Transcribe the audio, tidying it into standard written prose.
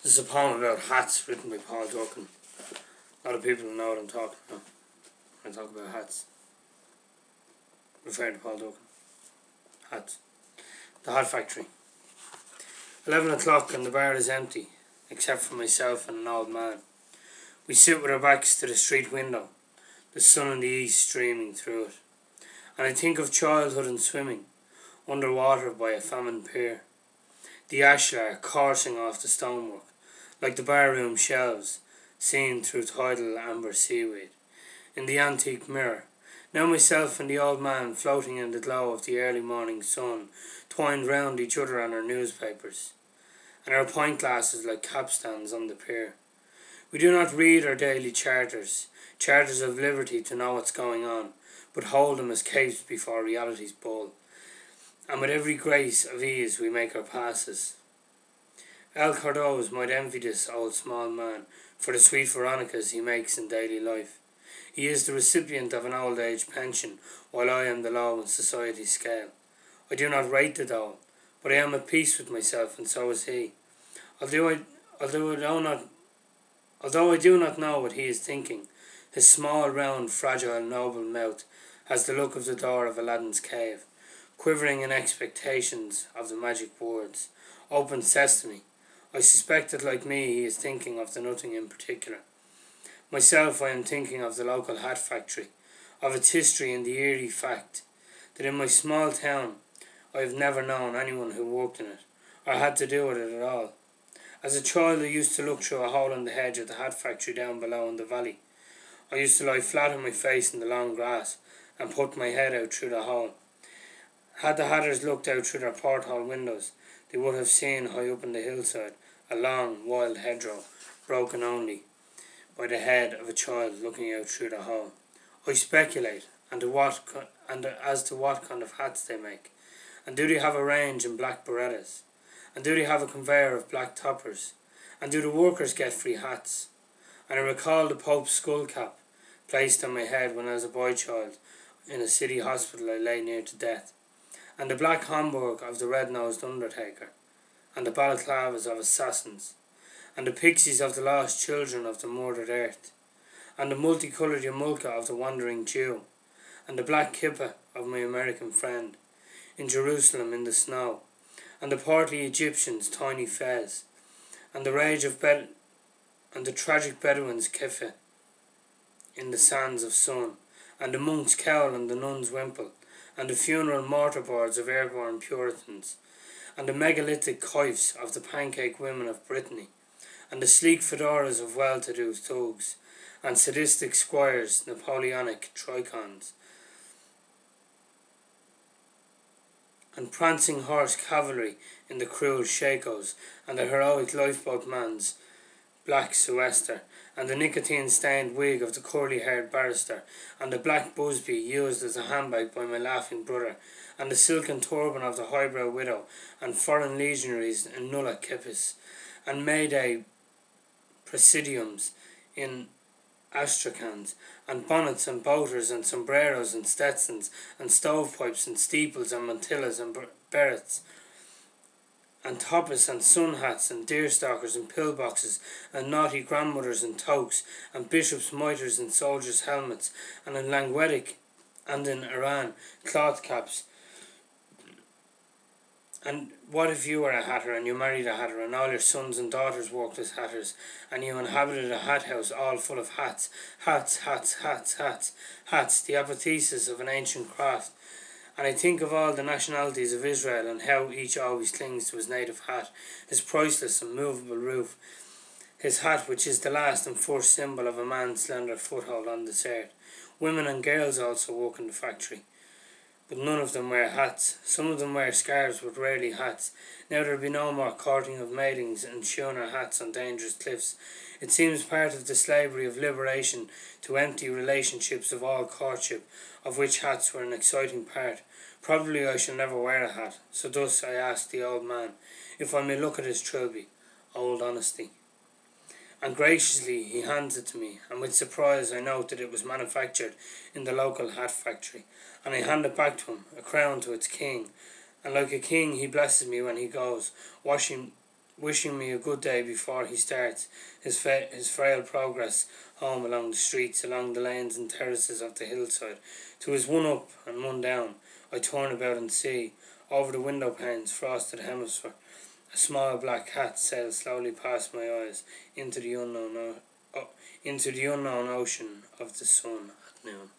This is a poem about hats written by Paul Durcan. A lot of people know what I'm talking about when I talk about hats. Referring to Paul Durcan. Hats. The Hat Factory. 11 o'clock and the bar is empty, except for myself and an old man. We sit with our backs to the street window, the sun in the east streaming through it. And I think of childhood and swimming, underwater by a famine pier. The ashlar coursing off the stonework, like the barroom shelves, seen through tidal amber seaweed. In the antique mirror, now myself and the old man floating in the glow of the early morning sun, twined round each other on our newspapers, and our pint glasses like capstans on the pier. We do not read our daily charters of liberty to know what's going on, but hold them as capes before reality's bull. And with every grace of ease we make our passes. El Cordos might envy this old small man for the sweet Veronicas he makes in daily life. He is the recipient of an old age pension, while I am the low in society's scale. I do not rate the dole, but I am at peace with myself, and so is he. Although I do not know what he is thinking, his small, round, fragile, noble mouth has the look of the door of Aladdin's cave, quivering in expectations of the magic words, "Open sesame." I suspect that, like me, he is thinking of the nothing in particular. Myself, I am thinking of the local hat factory, of its history and the eerie fact that in my small town I have never known anyone who worked in it, or had to do with it at all. As a child I used to look through a hole in the hedge at the hat factory down below in the valley. I used to lie flat on my face in the long grass and put my head out through the hole. Had the hatters looked out through their porthole windows, they would have seen high up on the hillside a long, wild hedgerow, broken only by the head of a child looking out through the hole. I speculate as to what kind of hats they make, and do they have a range in black berettas, and do they have a conveyor of black toppers, and do the workers get free hats? And I recall the Pope's skull cap placed on my head when I was a boy child in a city hospital I lay near to death, and the black Homburg of the red-nosed undertaker, and the balaclavas of assassins, and the pixies of the lost children of the murdered earth, and the multicoloured yarmulke of the wandering Jew, and the black kippah of my American friend, in Jerusalem in the snow, and the portly Egyptian's tiny fez, and the tragic Bedouin's keffeh in the sands of sun, and the monk's cowl and the nun's wimple, and the funeral mortarboards of airborne Puritans, and the megalithic coifs of the pancake women of Brittany, and the sleek fedoras of well-to-do thugs, and sadistic squires' Napoleonic tricons, and prancing horse cavalry in the cruel shakos, and the heroic lifeboat man's black sou'wester, and the nicotine-stained wig of the curly-haired barrister, and the black busby used as a handbag by my laughing brother, and the silken turban of the highbrow widow, and foreign legionaries in nulla keppis, and May-Day presidiums in astracans, and bonnets and boaters and sombreros and stetsons, and stovepipes and steeples and mantillas and berets, and toppers and sun hats and deerstalkers and pillboxes, and naughty grandmothers and toques, and bishops' mitres and soldiers' helmets, and in Langwedik and in Iran cloth caps. And what if you were a hatter and you married a hatter and all your sons and daughters worked as hatters and you inhabited a hat house all full of hats, hats, hats, hats, hats, hats, the apotheosis of an ancient craft. And I think of all the nationalities of Israel and how each always clings to his native hat, his priceless and movable roof, his hat which is the last and first symbol of a man's slender foothold on this earth. Women and girls also work in the factory, but none of them wear hats. Some of them wear scarves, but rarely hats. Now there will be no more courting of maidens and schooner hats on dangerous cliffs. It seems part of the slavery of liberation to empty relationships of all courtship, of which hats were an exciting part. Probably I shall never wear a hat, so thus I ask the old man, if I may look at his trilby, old honesty. And graciously he hands it to me, and with surprise I note that it was manufactured in the local hat factory, and I hand it back to him, a crown to its king, and like a king he blesses me when he goes, wishing wishing me a good day before he starts his frail progress home along the streets, along the lanes and terraces of the hillside. To his one up and one down, I turn about and see, over the window panes, frosted hemisphere, a small black cat sails slowly past my eyes into the unknown ocean of the sun at noon.